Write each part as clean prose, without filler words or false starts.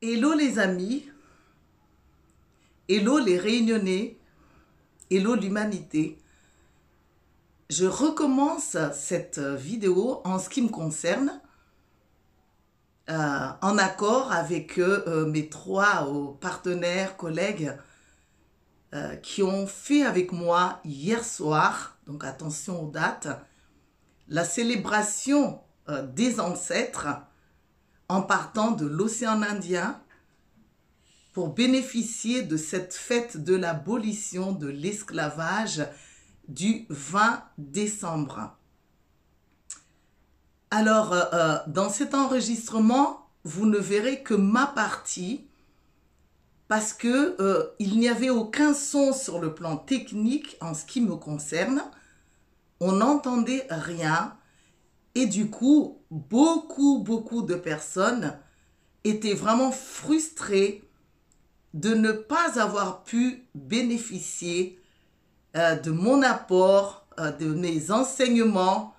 Hello les amis, hello les Réunionnais, hello l'humanité. Je recommence cette vidéo en ce qui me concerne, en accord avec mes trois partenaires, collègues qui ont fait avec moi hier soir, donc attention aux dates, la célébration des ancêtres en partant de l'océan Indien pour bénéficier de cette fête de l'abolition de l'esclavage du 20 décembre. Alors, dans cet enregistrement, vous ne verrez que ma partie parce que il n'y avait aucun son sur le plan technique en ce qui me concerne. On n'entendait rien et du coup, beaucoup de personnes étaient vraiment frustrées de ne pas avoir pu bénéficier de mon apport, de mes enseignements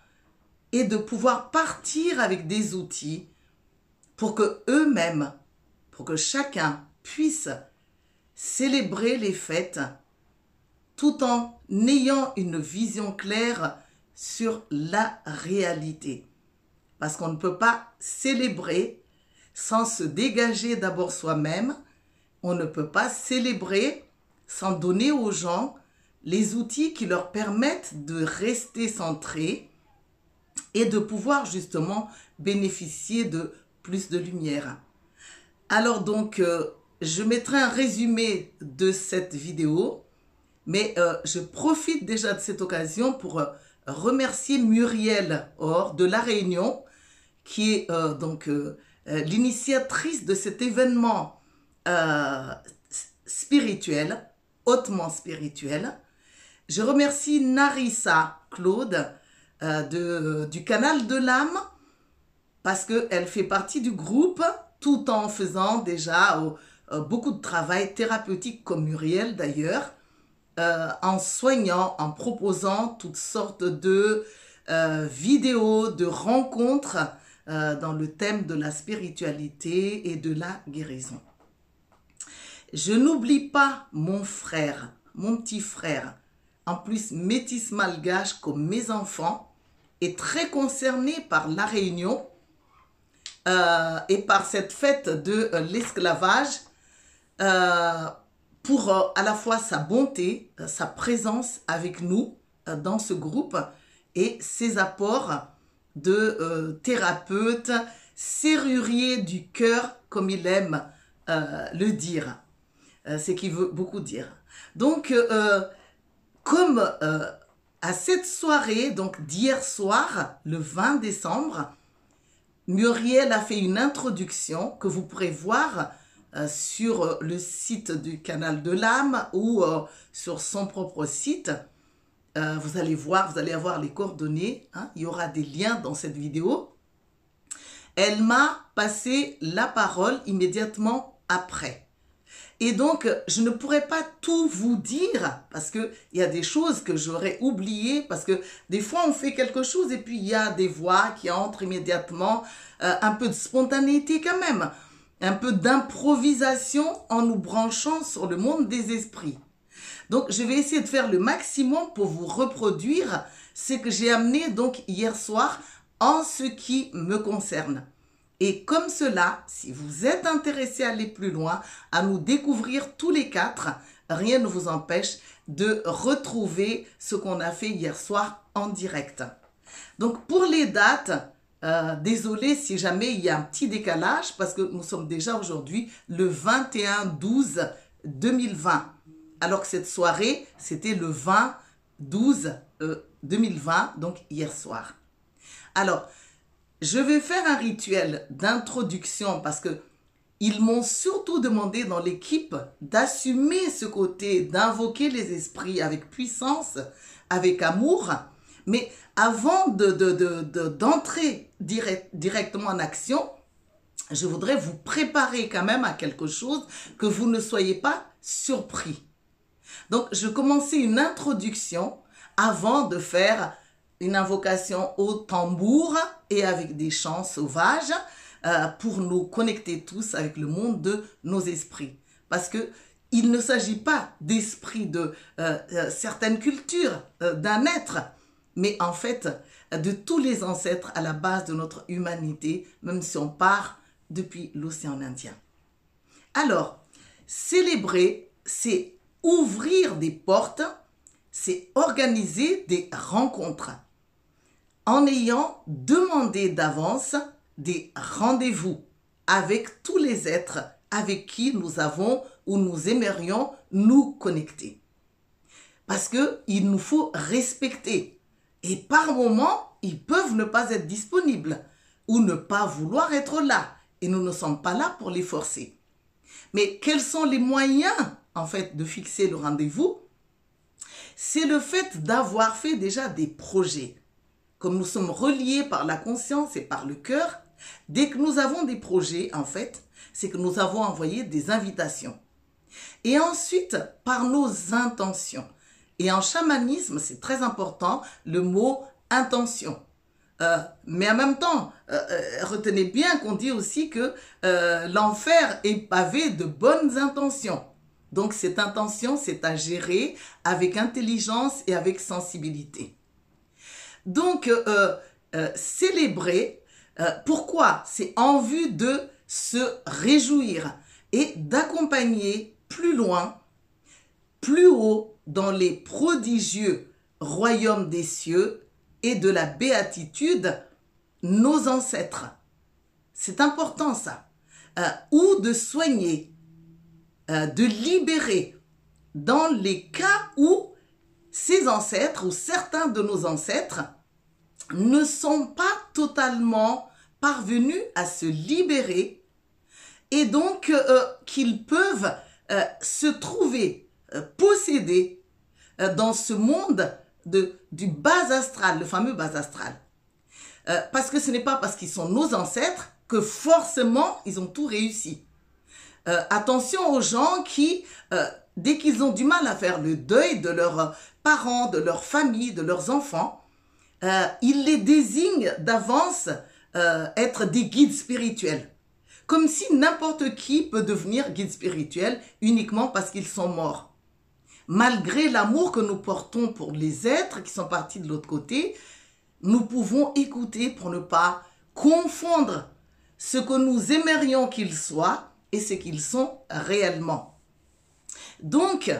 et de pouvoir partir avec des outils pour que eux-mêmes, pour que chacun puisse célébrer les fêtes tout en ayant une vision claire sur la réalité. Parce qu'on ne peut pas célébrer sans se dégager d'abord soi-même. On ne peut pas célébrer sans donner aux gens les outils qui leur permettent de rester centrés et de pouvoir justement bénéficier de plus de lumière. Alors donc, je mettrai un résumé de cette vidéo, mais je profite déjà de cette occasion pour remercier Muriel Or de La Réunion, qui est l'initiatrice de cet événement spirituel, hautement spirituel. Je remercie Narissa Claude du Canal de l'Âme parce qu'elle fait partie du groupe tout en faisant déjà beaucoup de travail thérapeutique comme Muriel d'ailleurs, en soignant, en proposant toutes sortes de vidéos, de rencontres dans le thème de la spiritualité et de la guérison. Je n'oublie pas mon frère, mon petit frère, en plus métis malgache comme mes enfants, est très concerné par La Réunion et par cette fête de l'esclavage pour à la fois sa bonté, sa présence avec nous dans ce groupe et ses apports de thérapeute, serrurier du cœur, comme il aime le dire. C'est qu'il veut beaucoup dire. Donc, comme à cette soirée, donc d'hier soir, le 20 décembre, Muriel a fait une introduction que vous pourrez voir sur le site du Canal de l'Âme ou sur son propre site. Vous allez voir, vous allez avoir les coordonnées. Hein, il y aura des liens dans cette vidéo. Elle m'a passé la parole immédiatement après. Et donc, je ne pourrais pas tout vous dire parce qu'il y a des choses que j'aurais oubliées parce que des fois, on fait quelque chose et puis il y a des voix qui entrent immédiatement, un peu de spontanéité quand même, un peu d'improvisation en nous branchant sur le monde des esprits. Donc, je vais essayer de faire le maximum pour vous reproduire ce que j'ai amené donc hier soir en ce qui me concerne. Et comme cela, si vous êtes intéressé à aller plus loin, à nous découvrir tous les quatre, rien ne vous empêche de retrouver ce qu'on a fait hier soir en direct. Donc pour les dates, désolé si jamais il y a un petit décalage parce que nous sommes déjà aujourd'hui le 21-12-2020. Alors que cette soirée, c'était le 20-12-2020, donc hier soir. Alors, je vais faire un rituel d'introduction parce que ils m'ont surtout demandé dans l'équipe d'assumer ce côté, d'invoquer les esprits avec puissance, avec amour. Mais avant d'entrer directement en action, je voudrais vous préparer quand même à quelque chose que vous ne soyez pas surpris. Donc, je commençais une introduction avant de faire une invocation au tambour et avec des chants sauvages pour nous connecter tous avec le monde de nos esprits. Parce que il ne s'agit pas d'esprit de certaines cultures, d'un être, mais en fait de tous les ancêtres à la base de notre humanité, même si on part depuis l'océan Indien. Alors, célébrer, c'est ouvrir des portes, c'est organiser des rencontres en ayant demandé d'avance des rendez-vous avec tous les êtres avec qui nous avons ou nous aimerions nous connecter. Parce qu'il nous faut respecter. Et par moments, ils peuvent ne pas être disponibles ou ne pas vouloir être là. Et nous ne sommes pas là pour les forcer. Mais quels sont les moyens, en fait, de fixer le rendez-vous? C'est le fait d'avoir fait déjà des projets. Comme nous sommes reliés par la conscience et par le cœur, dès que nous avons des projets, en fait, c'est que nous avons envoyé des invitations. Et ensuite, par nos intentions. Et en chamanisme, c'est très important, le mot intention. Mais en même temps, retenez bien qu'on dit aussi que l'enfer est pavé de bonnes intentions. Donc cette intention, c'est à gérer avec intelligence et avec sensibilité. Donc, célébrer, pourquoi? C'est en vue de se réjouir et d'accompagner plus loin, plus haut dans les prodigieux royaumes des cieux et de la béatitude, nos ancêtres. C'est important ça. Ou de soigner, de libérer dans les cas où ces ancêtres ou certains de nos ancêtres ne sont pas totalement parvenus à se libérer et donc qu'ils peuvent se trouver possédés dans ce monde du bas astral, le fameux bas astral. Parce que ce n'est pas parce qu'ils sont nos ancêtres que forcément ils ont tout réussi. Attention aux gens qui, dès qu'ils ont du mal à faire le deuil de leurs parents, de leur famille, de leurs enfants, ils les désignent d'avance être des guides spirituels. Comme si n'importe qui peut devenir guide spirituel uniquement parce qu'ils sont morts. Malgré l'amour que nous portons pour les êtres qui sont partis de l'autre côté, nous pouvons écouter pour ne pas confondre ce que nous aimerions qu'ils soient et ce qu'ils sont réellement. Donc,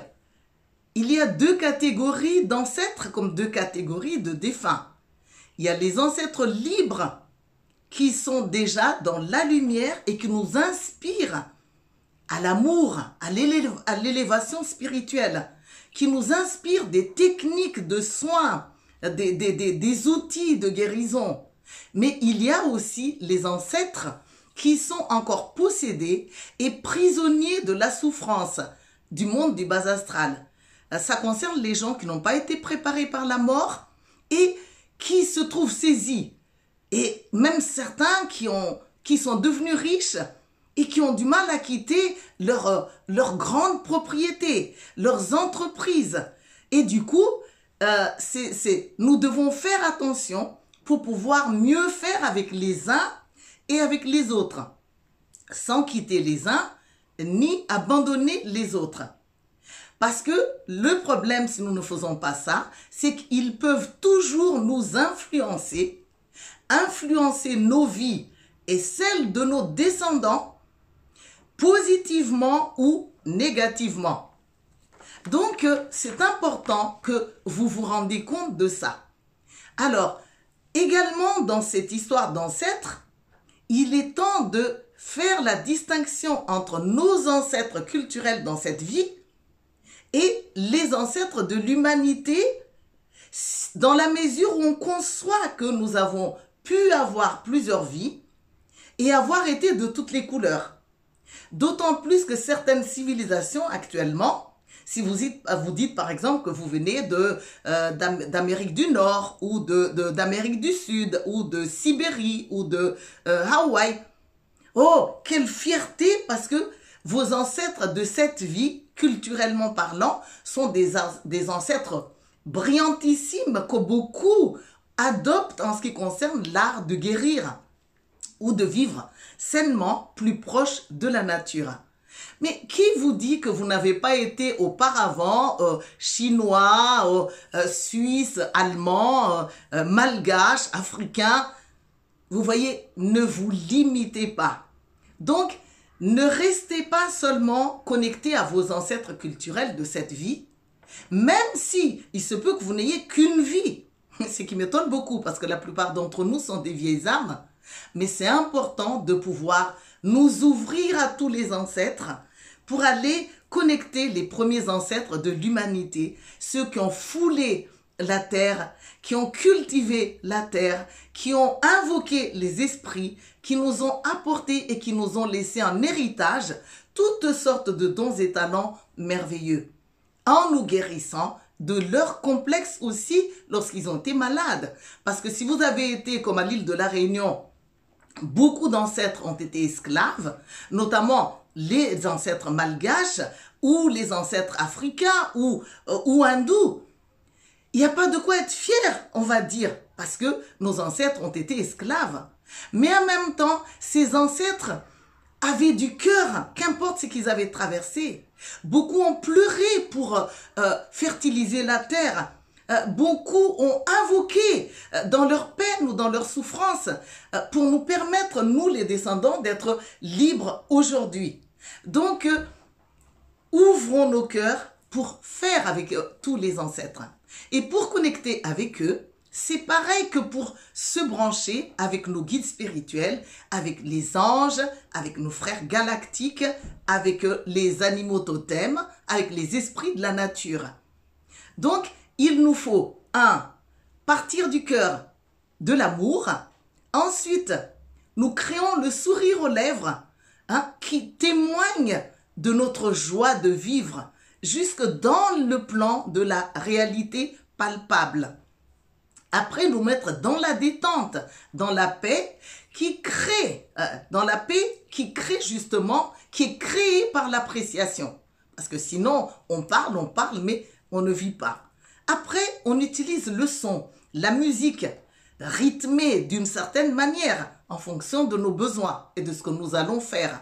il y a deux catégories d'ancêtres comme deux catégories de défunts. Il y a les ancêtres libres qui sont déjà dans la lumière et qui nous inspirent à l'amour, à l'élévation spirituelle, qui nous inspirent des techniques de soins, des outils de guérison. Mais il y a aussi les ancêtres qui sont encore possédés et prisonniers de la souffrance du monde du bas astral. Ça concerne les gens qui n'ont pas été préparés par la mort et qui se trouvent saisis. Et même certains qui sont devenus riches et qui ont du mal à quitter leurs grandes propriétés, leurs entreprises. Et du coup, nous devons faire attention pour pouvoir mieux faire avec les uns et avec les autres, sans quitter les uns ni abandonner les autres. Parce que le problème, si nous ne faisons pas ça, c'est qu'ils peuvent toujours nous influencer nos vies et celles de nos descendants, positivement ou négativement. Donc, c'est important que vous vous rendiez compte de ça. Alors, également dans cette histoire d'ancêtres, il est temps de faire la distinction entre nos ancêtres culturels dans cette vie et les ancêtres de l'humanité, dans la mesure où on conçoit que nous avons pu avoir plusieurs vies et avoir été de toutes les couleurs. D'autant plus que certaines civilisations actuellement, si vous dites par exemple que vous venez d'Amérique du Nord ou d'Amérique du Sud ou de Sibérie ou de Hawaï, oh, quelle fierté parce que vos ancêtres de cette vie, culturellement parlant, sont des ancêtres brillantissimes que beaucoup adoptent en ce qui concerne l'art de guérir. ou de vivre sainement plus proche de la nature. Mais qui vous dit que vous n'avez pas été auparavant chinois, suisse, allemand, malgache, africain? Vous voyez, ne vous limitez pas. Donc, ne restez pas seulement connecté à vos ancêtres culturels de cette vie, même si il se peut que vous n'ayez qu'une vie. Ce qui m'étonne beaucoup parce que la plupart d'entre nous sont des vieilles âmes. Mais c'est important de pouvoir nous ouvrir à tous les ancêtres pour aller connecter les premiers ancêtres de l'humanité, ceux qui ont foulé la terre, qui ont cultivé la terre, qui ont invoqué les esprits, qui nous ont apporté et qui nous ont laissé en héritage toutes sortes de dons et talents merveilleux, en nous guérissant de leurs complexes aussi lorsqu'ils ont été malades. Parce que si vous avez été, comme à l'île de la Réunion, beaucoup d'ancêtres ont été esclaves, notamment les ancêtres malgaches ou les ancêtres africains ou hindous. Il n'y a pas de quoi être fier, on va dire, parce que nos ancêtres ont été esclaves. Mais en même temps, ces ancêtres avaient du cœur, qu'importe ce qu'ils avaient traversé. Beaucoup ont pleuré pour fertiliser la terre. Beaucoup ont invoqué dans leur peine ou dans leur souffrance pour nous permettre, nous les descendants, d'être libres aujourd'hui. Donc, ouvrons nos cœurs pour faire avec tous les ancêtres. Et pour connecter avec eux, c'est pareil que pour se brancher avec nos guides spirituels, avec les anges, avec nos frères galactiques, avec les animaux totems, avec les esprits de la nature. Donc, il nous faut, partir du cœur de l'amour. Ensuite, nous créons le sourire aux lèvres qui témoigne de notre joie de vivre jusque dans le plan de la réalité palpable. Après, nous mettre dans la détente, dans la paix qui crée, justement, qui est créée par l'appréciation. Parce que sinon, on parle, mais on ne vit pas. Après, on utilise le son, la musique, rythmée d'une certaine manière, en fonction de nos besoins et de ce que nous allons faire.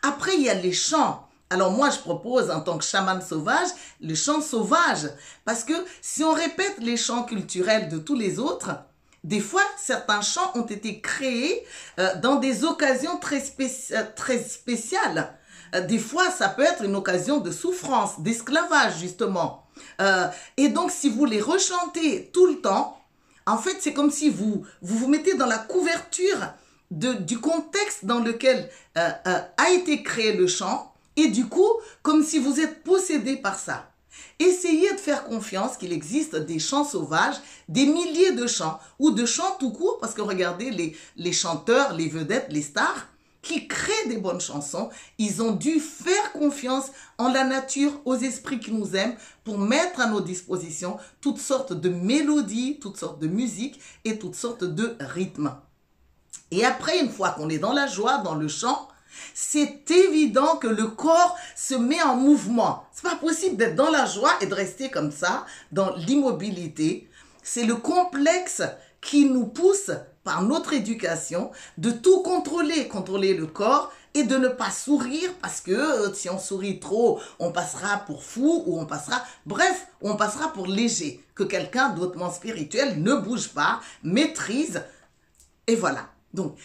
Après, il y a les chants. Alors moi, je propose en tant que chaman sauvage, le chant sauvage. Parce que si on répète les chants culturels de tous les autres, des fois, certains chants ont été créés dans des occasions très spéciales. Des fois, ça peut être une occasion de souffrance, d'esclavage justement. Et donc, si vous les rechantez tout le temps, en fait, c'est comme si vous mettez dans la couverture du contexte dans lequel a été créé le chant. Et du coup, comme si vous êtes possédé par ça. Essayez de faire confiance qu'il existe des chants sauvages, des milliers de chants, ou de chants tout court, parce que regardez les chanteurs, les vedettes, les stars, qui créent des bonnes chansons, ils ont dû faire confiance en la nature, aux esprits qui nous aiment, pour mettre à nos dispositions toutes sortes de mélodies, toutes sortes de musiques et toutes sortes de rythmes. Et après, une fois qu'on est dans la joie, dans le chant, c'est évident que le corps se met en mouvement. C'est pas possible d'être dans la joie et de rester comme ça, dans l'immobilité. C'est le complexe qui nous pousse, par notre éducation, de tout contrôler, contrôler le corps et de ne pas sourire parce que si on sourit trop, on passera pour fou ou on passera pour léger. Que quelqu'un d'autrement spirituel ne bouge pas, maîtrise et voilà. Donc,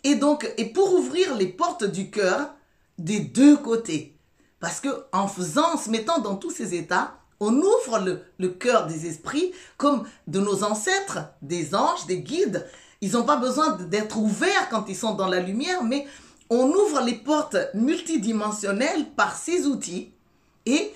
et pour ouvrir les portes du cœur des deux côtés. Parce que en se mettant dans tous ces états, on ouvre le cœur des esprits comme de nos ancêtres, des anges, des guides. Ils n'ont pas besoin d'être ouverts quand ils sont dans la lumière, mais on ouvre les portes multidimensionnelles par ces outils. Et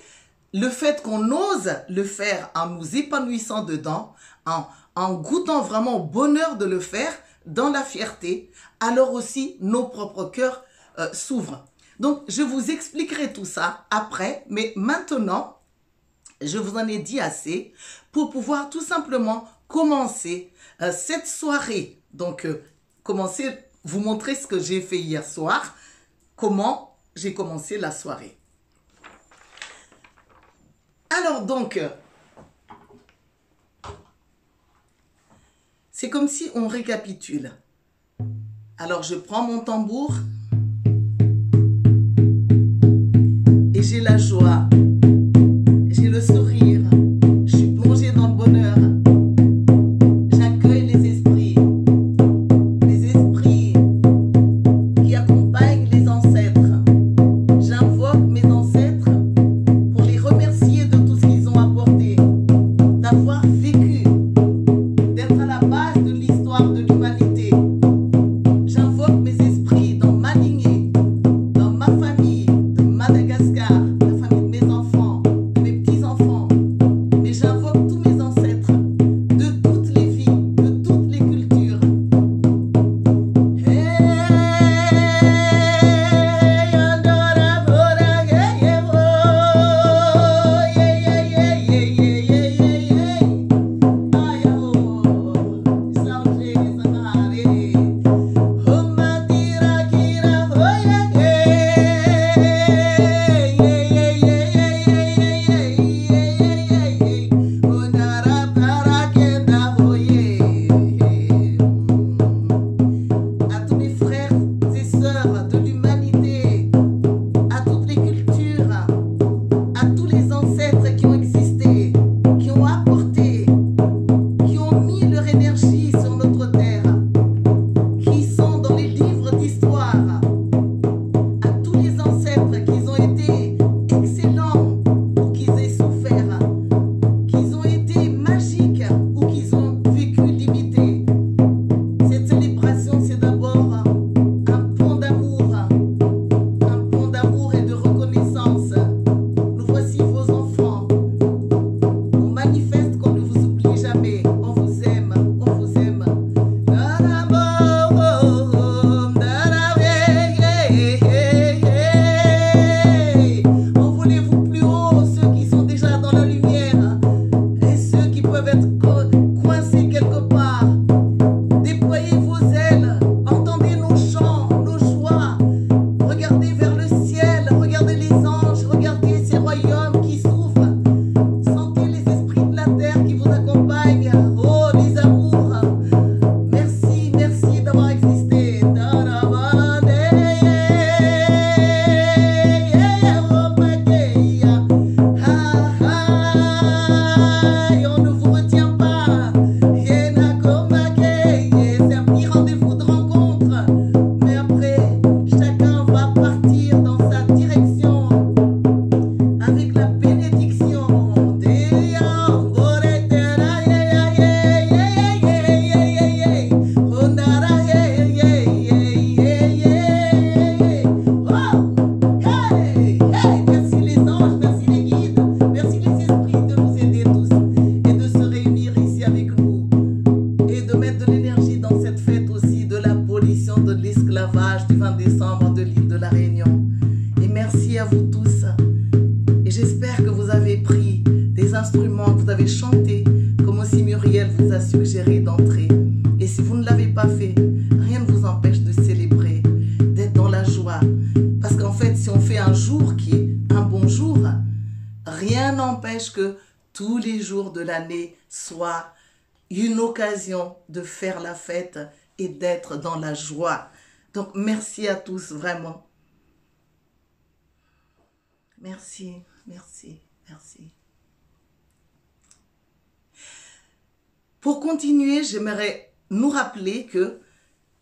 le fait qu'on ose le faire en nous épanouissant dedans, en goûtant vraiment au bonheur de le faire, dans la fierté, alors aussi nos propres cœurs s'ouvrent. Donc, je vous expliquerai tout ça après, mais maintenant, je vous en ai dit assez pour pouvoir tout simplement commencer cette soirée. Donc, vous montrer ce que j'ai fait hier soir, comment j'ai commencé la soirée. Alors donc, c'est comme si on récapitule. Alors je prends mon tambour et j'ai la joie, j'ai le sourire, je suis plongée dans le bonheur. J'accueille les esprits qui accompagnent les ancêtres. J'invoque mes ancêtres pour les remercier de tout ce qu'ils ont apporté, d'avoir vécu, d'être à la base de l'histoire de l'humanité. J'invoque mes esprits dans ma lignée, dans ma famille de Madagascar, la famille de mes enfants, de mes petits-enfants. Mais j'invoque tous mes ancêtres de toutes les vies, de toutes les cultures. Suggéré d'entrer. Et si vous ne l'avez pas fait, rien ne vous empêche de célébrer, d'être dans la joie. Parce qu'en fait, si on fait un jour qui est un bon jour, rien n'empêche que tous les jours de l'année soient une occasion de faire la fête et d'être dans la joie. Donc, merci à tous, vraiment. Merci, merci, merci. Pour continuer, j'aimerais nous rappeler que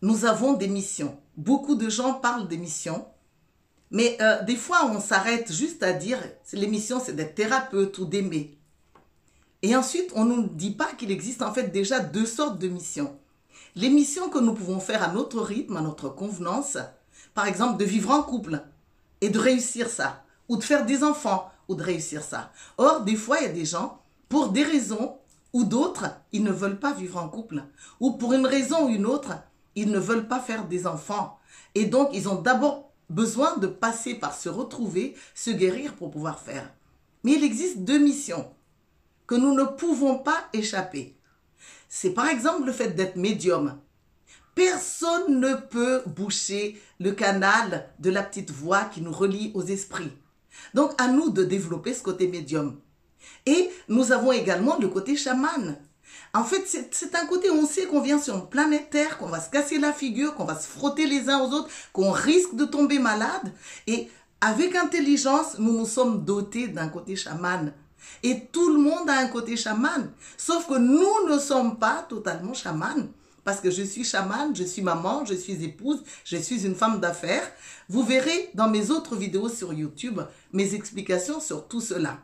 nous avons des missions. Beaucoup de gens parlent des missions, mais des fois, on s'arrête juste à dire les missions, c'est d'être thérapeute ou d'aimer. Et ensuite, on ne nous dit pas qu'il existe en fait déjà deux sortes de missions. Les missions que nous pouvons faire à notre rythme, à notre convenance, par exemple de vivre en couple et de réussir ça, ou de faire des enfants ou de réussir ça. Or, des fois, il y a des gens, pour des raisons ou d'autres, ils ne veulent pas vivre en couple. Ou pour une raison ou une autre, ils ne veulent pas faire des enfants. Et donc, ils ont d'abord besoin de passer par se retrouver, se guérir pour pouvoir faire. Mais il existe deux missions que nous ne pouvons pas échapper. C'est par exemple le fait d'être médium. Personne ne peut boucher le canal de la petite voix qui nous relie aux esprits. Donc, à nous de développer ce côté médium. Et nous avons également le côté chaman. En fait, c'est un côté où on sait qu'on vient sur une planète Terre, qu'on va se casser la figure, qu'on va se frotter les uns aux autres, qu'on risque de tomber malade. Et avec intelligence, nous nous sommes dotés d'un côté chaman. Et tout le monde a un côté chaman. Sauf que nous ne sommes pas totalement chaman. Parce que je suis chamane, je suis maman, je suis épouse, je suis une femme d'affaires. Vous verrez dans mes autres vidéos sur YouTube mes explications sur tout cela.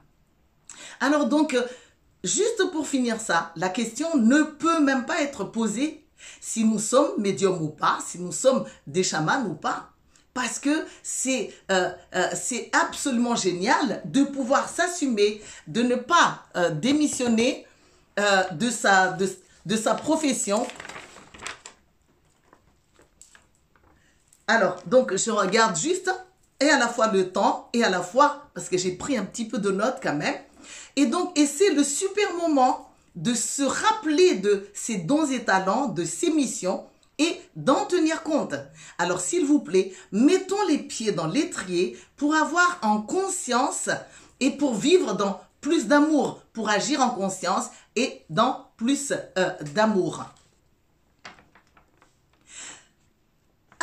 Alors donc, juste pour finir ça, la question ne peut même pas être posée si nous sommes médiums ou pas, si nous sommes des chamans ou pas. Parce que c'est absolument génial de pouvoir s'assumer, de ne pas démissionner de sa profession. Alors, donc, je regarde juste, et à la fois le temps, et à la fois, parce que j'ai pris un petit peu de notes quand même. Et donc, c'est le super moment de se rappeler de ses dons et talents, de ses missions, et d'en tenir compte. Alors, s'il vous plaît, mettons les pieds dans l'étrier pour avoir en conscience et pour vivre dans plus d'amour, pour agir en conscience et dans plus d'amour.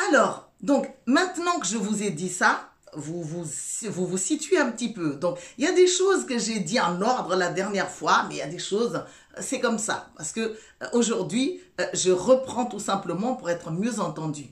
Alors, donc, maintenant que je vous ai dit ça, vous vous situez un petit peu. Donc, il y a des choses que j'ai dit en ordre la dernière fois, mais il y a des choses, c'est comme ça. Parce que aujourd'hui, je reprends tout simplement pour être mieux entendu.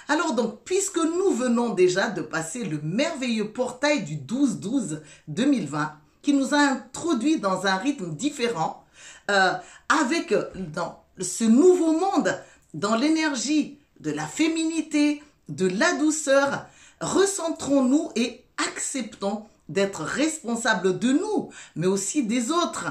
Alors donc, puisque nous venons déjà de passer le merveilleux portail du 12-12-2020, qui nous a introduit dans un rythme différent, avec dans ce nouveau monde, dans l'énergie de la féminité, de la douceur, recentrons-nous et acceptons d'être responsables de nous, mais aussi des autres,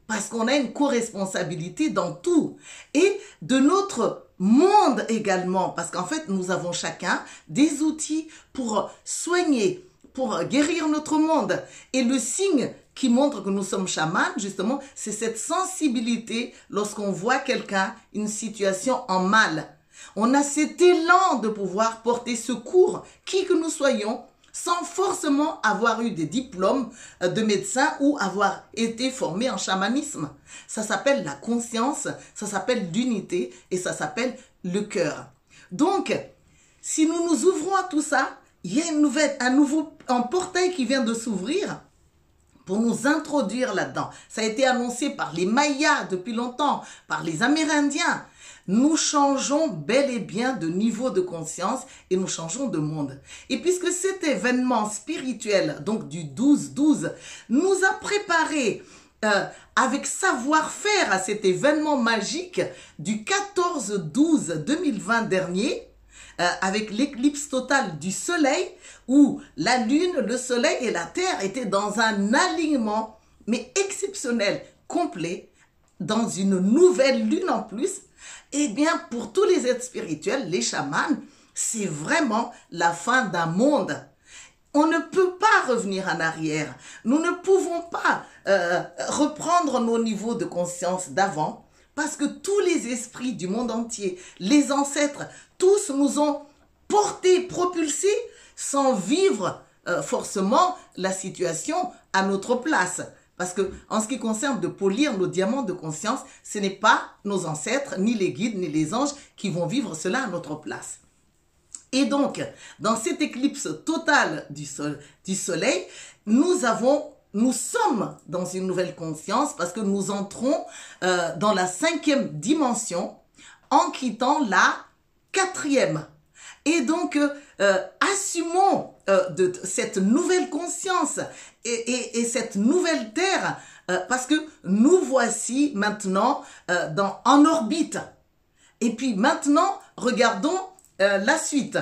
parce qu'on a une co-responsabilité dans tout, et de notre monde également, parce qu'en fait, nous avons chacun des outils pour soigner, pour guérir notre monde. Et le signe qui montre que nous sommes chamans, justement, c'est cette sensibilité lorsqu'on voit quelqu'un, une situation en mal. On a cet élan de pouvoir porter secours, qui que nous soyons, sans forcément avoir eu des diplômes de médecin ou avoir été formé en chamanisme. Ça s'appelle la conscience, ça s'appelle l'unité et ça s'appelle le cœur. Donc, si nous nous ouvrons à tout ça, il y a un portail qui vient de s'ouvrir pour nous introduire là-dedans. Ça a été annoncé par les Mayas depuis longtemps, par les Amérindiens. Nous changeons bel et bien de niveau de conscience et nous changeons de monde. Et puisque cet événement spirituel, donc du 12-12, nous a préparé avec savoir-faire à cet événement magique du 14-12-2020 dernier, avec l'éclipse totale du soleil, où la lune, le soleil et la terre étaient dans un alignement, mais exceptionnel, complet, dans une nouvelle lune en plus. Eh bien, pour tous les êtres spirituels, les chamans, c'est vraiment la fin d'un monde. On ne peut pas revenir en arrière. Nous ne pouvons pas reprendre nos niveaux de conscience d'avant, parce que tous les esprits du monde entier, les ancêtres, tous nous ont portés, propulsés, sans vivre forcément la situation à notre place. Parce que, en ce qui concerne de polir nos diamants de conscience, ce n'est pas nos ancêtres, ni les guides, ni les anges qui vont vivre cela à notre place. Et donc, dans cette éclipse totale du soleil, nous sommes dans une nouvelle conscience parce que nous entrons dans la 5e dimension en quittant la 4e. Et donc, assumons de cette nouvelle conscience et cette nouvelle terre, parce que nous voici maintenant en orbite. Et puis maintenant, regardons la suite.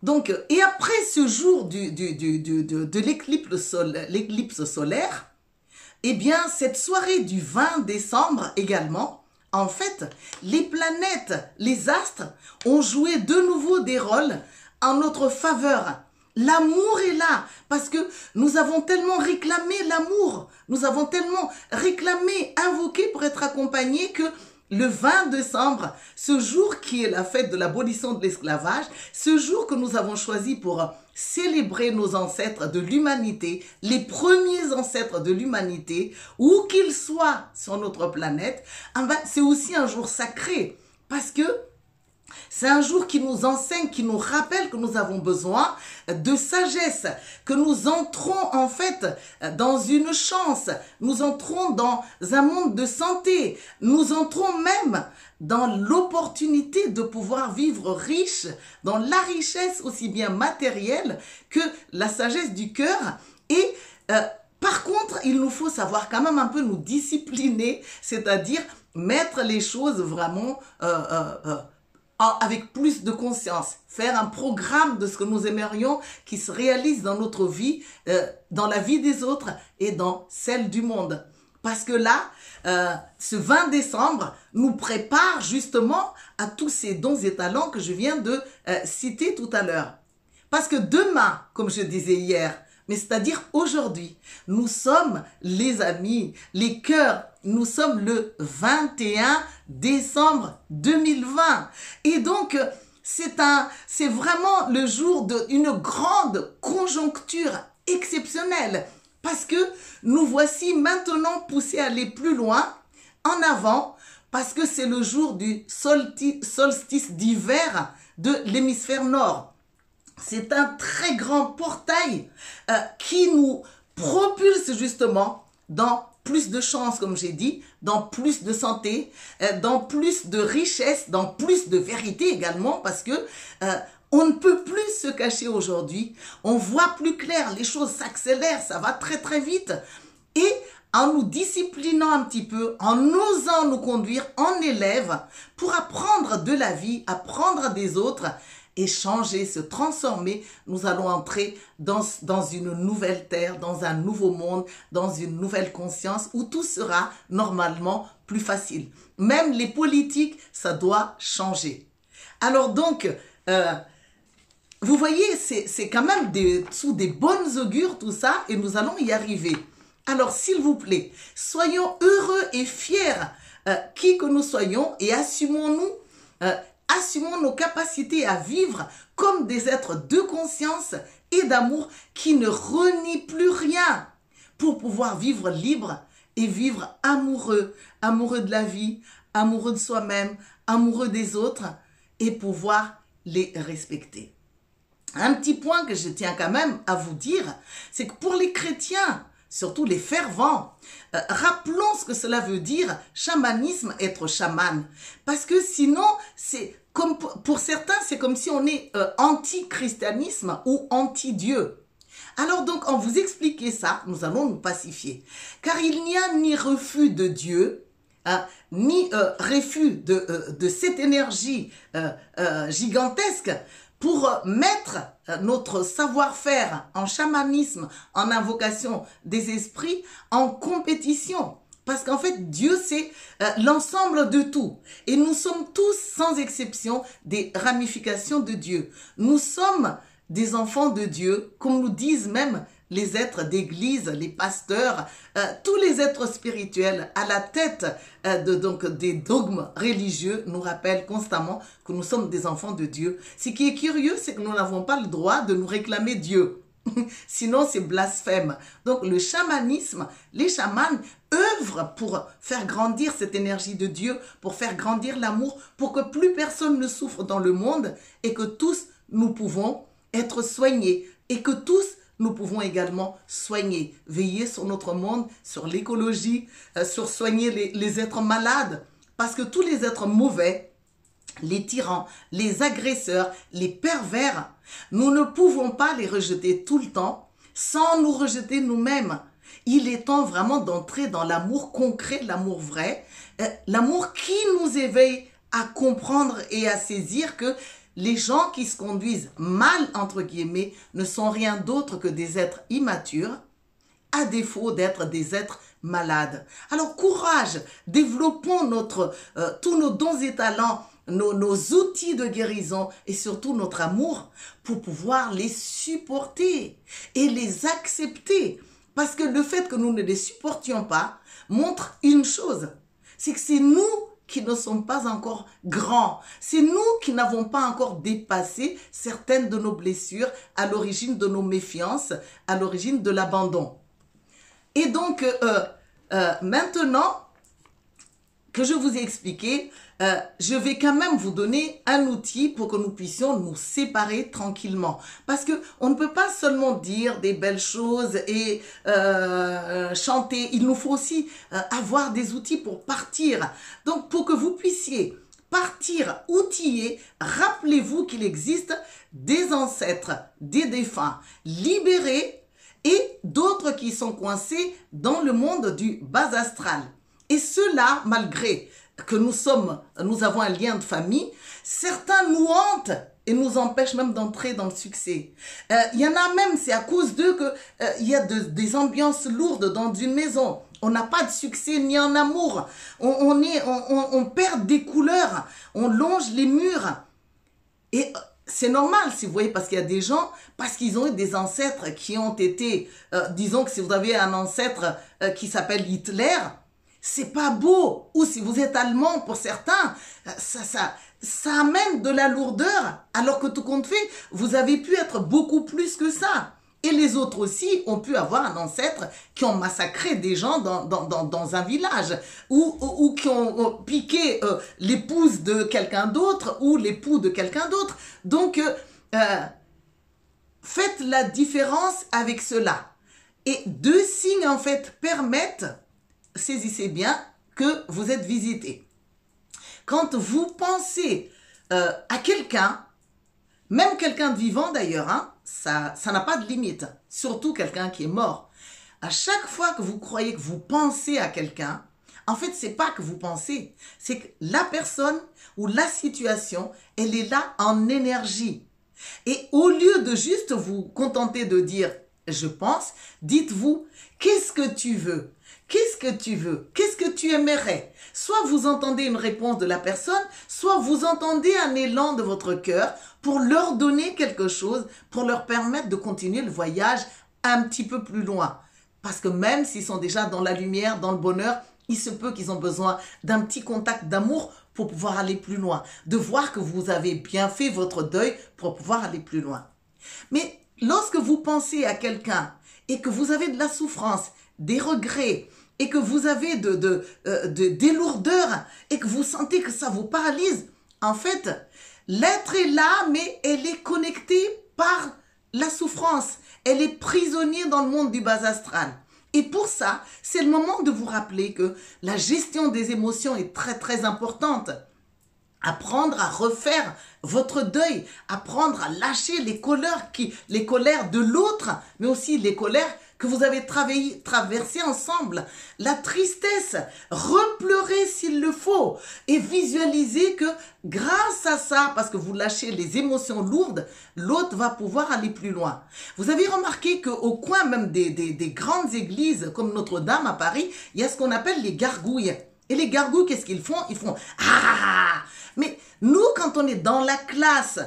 Donc, et après ce jour de l'éclipse solaire, eh bien, cette soirée du 20 décembre également, en fait, les planètes, les astres ont joué de nouveau des rôles en notre faveur. L'amour est là parce que nous avons tellement réclamé l'amour, nous avons tellement réclamé, invoqué pour être accompagnés que le 20 décembre, ce jour qui est la fête de l'abolition de l'esclavage, ce jour que nous avons choisi pour célébrer nos ancêtres de l'humanité, les premiers ancêtres de l'humanité, où qu'ils soient sur notre planète, c'est aussi un jour sacré parce que c'est un jour qui nous enseigne, qui nous rappelle que nous avons besoin de sagesse, que nous entrons en fait dans une chance, nous entrons dans un monde de santé, nous entrons même dans l'opportunité de pouvoir vivre riche, dans la richesse aussi bien matérielle que la sagesse du cœur. Et par contre, il nous faut savoir quand même un peu nous discipliner, c'est-à-dire mettre les choses vraiment avec plus de conscience, faire un programme de ce que nous aimerions qui se réalise dans notre vie, dans la vie des autres et dans celle du monde. Parce que là, ce 20 décembre nous prépare justement à tous ces dons et talents que je viens de citer tout à l'heure. Parce que demain, comme je disais hier, mais c'est-à-dire aujourd'hui, nous sommes les amis, les cœurs, nous sommes le 21 décembre 2020. Et donc, c'est vraiment le jour d'une grande conjoncture exceptionnelle. Parce que nous voici maintenant poussés à aller plus loin, en avant, parce que c'est le jour du solstice d'hiver de l'hémisphère nord. C'est un très grand portail qui nous propulse justement dans plus de chance, comme j'ai dit, dans plus de santé, dans plus de richesse, dans plus de vérité également, parce que on ne peut plus se cacher aujourd'hui. On voit plus clair, les choses s'accélèrent, ça va très très vite. Et en nous disciplinant un petit peu, en osant nous conduire en élève pour apprendre de la vie, apprendre des autres, et changer, se transformer, nous allons entrer dans une nouvelle terre, dans un nouveau monde, dans une nouvelle conscience où tout sera normalement plus facile. Même les politiques, ça doit changer. Alors donc, vous voyez, c'est quand même sous des bonnes augures tout ça et nous allons y arriver. Alors s'il vous plaît, soyons heureux et fiers, qui que nous soyons, et assumons-nous, assumons nos capacités à vivre comme des êtres de conscience et d'amour qui ne renient plus rien pour pouvoir vivre libre et vivre amoureux, amoureux de la vie, amoureux de soi-même, amoureux des autres et pouvoir les respecter. Un petit point que je tiens quand même à vous dire, c'est que pour les chrétiens, surtout les fervents, rappelons ce que cela veut dire, chamanisme, être chaman. Parce que sinon, c'est comme pour certains, c'est comme si on est anti-christianisme ou anti-Dieu. Alors donc, en vous expliquer ça, nous allons nous pacifier. Car il n'y a ni refus de Dieu, ni refus de cette énergie gigantesque pour mettre notre savoir-faire en chamanisme, en invocation des esprits, en compétition. Parce qu'en fait, Dieu, c'est l'ensemble de tout. Et nous sommes tous, sans exception, des ramifications de Dieu. Nous sommes des enfants de Dieu, comme nous disent même les êtres d'église, les pasteurs, tous les êtres spirituels à la tête des dogmes religieux nous rappellent constamment que nous sommes des enfants de Dieu. Ce qui est curieux, c'est que nous n'avons pas le droit de nous réclamer Dieu. Sinon, c'est blasphème. Donc, le chamanisme, les chamans œuvrent pour faire grandir cette énergie de Dieu, pour faire grandir l'amour, pour que plus personne ne souffre dans le monde et que tous, nous pouvons être soignés et que tous, nous pouvons également soigner, veiller sur notre monde, sur l'écologie, sur soigner les êtres malades. Parce que tous les êtres mauvais, les tyrans, les agresseurs, les pervers, nous ne pouvons pas les rejeter tout le temps sans nous rejeter nous-mêmes. Il est temps vraiment d'entrer dans l'amour concret, l'amour vrai, l'amour qui nous éveille à comprendre et à saisir que les gens qui se conduisent mal, entre guillemets, ne sont rien d'autre que des êtres immatures, à défaut d'être des êtres malades. Alors courage, développons tous nos dons et talents, nos outils de guérison et surtout notre amour pour pouvoir les supporter et les accepter. Parce que le fait que nous ne les supportions pas montre une chose, c'est que c'est nous qui ne sommes pas encore grands. C'est nous qui n'avons pas encore dépassé certaines de nos blessures à l'origine de nos méfiances, à l'origine de l'abandon. Et donc, maintenant que je vous ai expliqué, je vais quand même vous donner un outil pour que nous puissions nous séparer tranquillement. Parce que on ne peut pas seulement dire des belles choses et chanter. Il nous faut aussi avoir des outils pour partir. Donc, pour que vous puissiez partir outillés, rappelez-vous qu'il existe des ancêtres, des défunts libérés et d'autres qui sont coincés dans le monde du bas astral. Et cela, malgré que nous avons un lien de famille, certains nous hantent et nous empêchent même d'entrer dans le succès. Il y en a même, c'est à cause d'eux qu'il y a des ambiances lourdes dans une maison. On n'a pas de succès ni en amour. On perd des couleurs, on longe les murs. Et c'est normal, si vous voyez, parce qu'il y a des gens, parce qu'ils ont eu des ancêtres qui ont été, disons que si vous avez un ancêtre qui s'appelle Hitler, c'est pas beau. Ou si vous êtes allemand, pour certains, ça amène de la lourdeur, alors que tout compte fait, vous avez pu être beaucoup plus que ça. Et les autres aussi ont pu avoir un ancêtre qui ont massacré des gens dans un village, ou qui ont piqué l'épouse de quelqu'un d'autre, ou l'époux de quelqu'un d'autre. Donc, faites la différence avec cela. Et deux signes, en fait, permettent, saisissez bien, que vous êtes visité. Quand vous pensez à quelqu'un, même quelqu'un de vivant d'ailleurs, hein, ça n'a pas de limite, surtout quelqu'un qui est mort. À chaque fois que vous croyez que vous pensez à quelqu'un, en fait, c'est pas que vous pensez, c'est que la personne ou la situation, elle est là en énergie. Et au lieu de juste vous contenter de dire « je pense », dites-vous « qu'est-ce que tu veux ?» Qu'est-ce que tu veux? Qu'est-ce que tu aimerais? Soit vous entendez une réponse de la personne, soit vous entendez un élan de votre cœur pour leur donner quelque chose, pour leur permettre de continuer le voyage un petit peu plus loin. Parce que même s'ils sont déjà dans la lumière, dans le bonheur, il se peut qu'ils ont besoin d'un petit contact d'amour pour pouvoir aller plus loin. De voir que vous avez bien fait votre deuil pour pouvoir aller plus loin. Mais lorsque vous pensez à quelqu'un et que vous avez de la souffrance, des regrets, et que vous avez des lourdeurs, et que vous sentez que ça vous paralyse, en fait, l'être est là, mais elle est connectée par la souffrance. Elle est prisonnière dans le monde du bas astral. Et pour ça, c'est le moment de vous rappeler que la gestion des émotions est très très importante. Apprendre à refaire votre deuil, apprendre à lâcher les colères de l'autre, mais aussi les colères que vous avez traversées ensemble. La tristesse, repleurer s'il le faut et visualiser que grâce à ça, parce que vous lâchez les émotions lourdes, l'autre va pouvoir aller plus loin. Vous avez remarqué qu'au coin même des grandes églises comme Notre-Dame à Paris, il y a ce qu'on appelle les gargouilles. Et les gargouilles, qu'est-ce qu'ils font? Ils font « Ah !» Mais nous, quand on est dans la classe,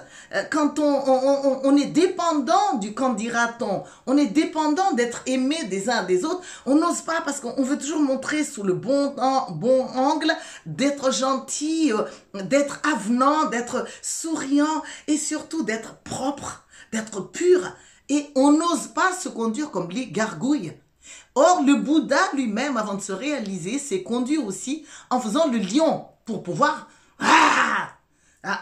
quand on est dépendant du qu'en dira-t-on, on est dépendant d'être aimé des uns des autres, on n'ose pas parce qu'on veut toujours montrer sous le bon angle, d'être gentil, d'être avenant, d'être souriant et surtout d'être propre, d'être pur. Et on n'ose pas se conduire comme les gargouilles. Or, le Bouddha lui-même, avant de se réaliser, s'est conduit aussi en faisant le lion pour pouvoir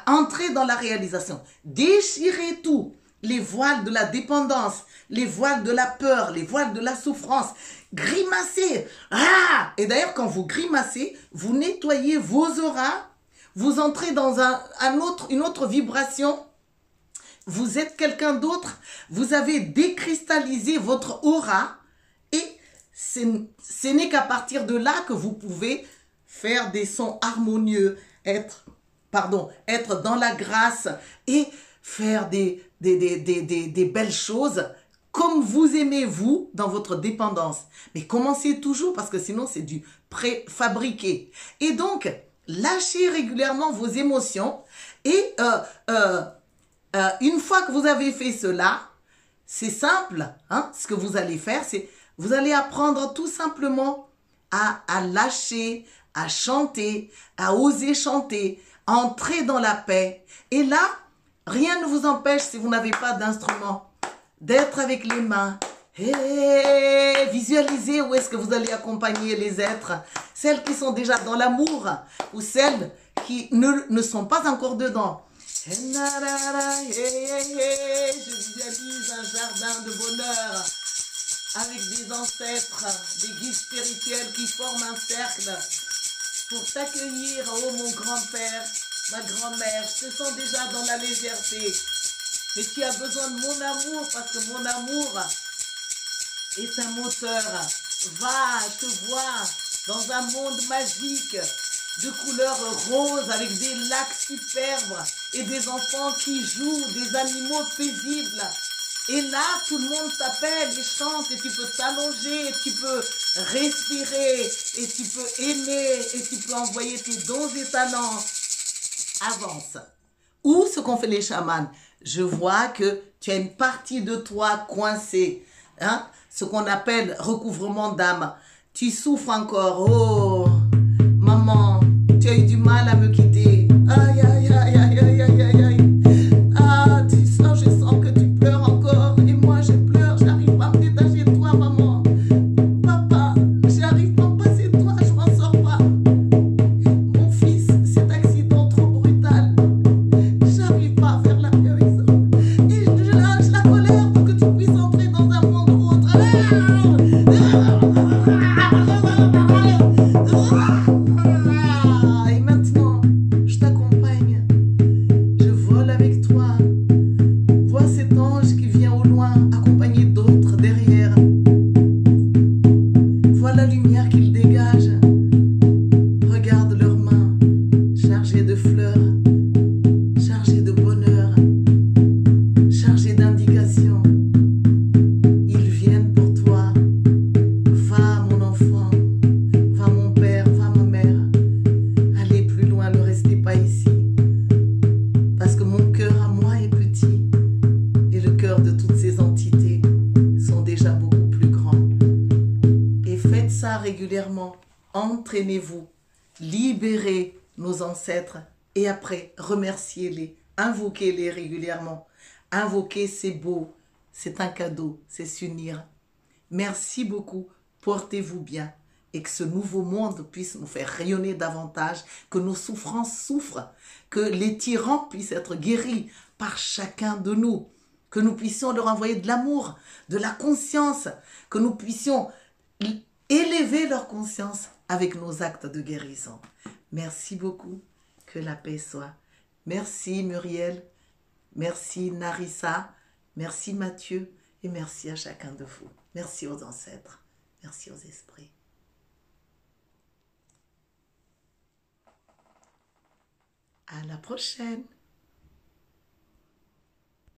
entrer dans la réalisation. Déchirer tout, les voiles de la dépendance, les voiles de la peur, les voiles de la souffrance. Grimacer. Et d'ailleurs, quand vous grimacez, vous nettoyez vos auras, vous entrez dans une autre vibration. Vous êtes quelqu'un d'autre, vous avez décristallisé votre aura. Et ce n'est qu'à partir de là que vous pouvez faire des sons harmonieux, être dans la grâce et faire des belles choses comme vous aimez vous dans votre dépendance. Mais commencez toujours parce que sinon c'est du préfabriqué. Et donc, lâchez régulièrement vos émotions et une fois que vous avez fait cela, c'est simple, hein, ce que vous allez faire, c'est vous allez apprendre tout simplement à lâcher, à chanter, à oser chanter, à entrer dans la paix. Et là, rien ne vous empêche, si vous n'avez pas d'instrument, d'être avec les mains. Et visualisez où est-ce que vous allez accompagner les êtres, celles qui sont déjà dans l'amour ou celles qui ne sont pas encore dedans. Je visualise un jardin de bonheur avec des ancêtres, des guides spirituels qui forment un cercle pour t'accueillir. Oh mon grand-père, ma grand-mère, je te sens déjà dans la légèreté. Mais tu as besoin de mon amour parce que mon amour est un moteur. Va, je te vois dans un monde magique de couleurs roses avec des lacs superbes et des enfants qui jouent, des animaux paisibles. Et là, tout le monde t'appelle et chante et tu peux t'allonger, et tu peux respirer et tu peux aimer et tu peux envoyer tes dons et talents. Avance. Ou ce qu'ont fait les chamans. Je vois que tu as une partie de toi coincée. Hein? Ce qu'on appelle recouvrement d'âme. Tu souffres encore. Oh, maman, tu as eu du mal à me quitter. Aïe, aïe, aïe, aïe, aïe, aïe, aïe, aïe. Ah, tu sens, je sens que tu pleures encore. Et moi, je pleure, j'arrive pas à me détacher de toi, maman. Papa, j'arrive pas à me passer de toi, je m'en sors pas. Mon fils, cet accident trop brutal. J'arrive pas à faire la paix avec ça. Et je lâche la colère pour que tu puisses entrer dans un monde autre. Et maintenant, je t'accompagne. Je vole avec toi. Vois cet ange qui vient au loin, accompagné d'autres derrière. Vois la lumière qu'il dégage. Regarde leurs mains, chargées de fleurs, chargées de bonheur, chargées d'indications. Ils viennent pour toi. Va, mon enfant. Va, mon père. Va, ma mère. Allez plus loin, ne restez pas ici. Parce que mon cœur à moi est petit. Et le cœur de toutes ces entités sont déjà beaucoup plus grands. Et faites ça régulièrement. Entraînez-vous. Libérez nos ancêtres. Et après, remerciez-les. Invoquez-les régulièrement. Invoquer, c'est beau. C'est un cadeau. C'est s'unir. Merci beaucoup. Portez-vous bien. Et que ce nouveau monde puisse nous faire rayonner davantage. Que nos souffrances souffrent. Que les tyrans puissent être guéris par chacun de nous. Que nous puissions leur envoyer de l'amour, de la conscience. Que nous puissions élever leur conscience avec nos actes de guérison. Merci beaucoup. Que la paix soit. Merci Muriel. Merci Narissa. Merci Mathieu. Et merci à chacun de vous. Merci aux ancêtres. Merci aux esprits. À la prochaine.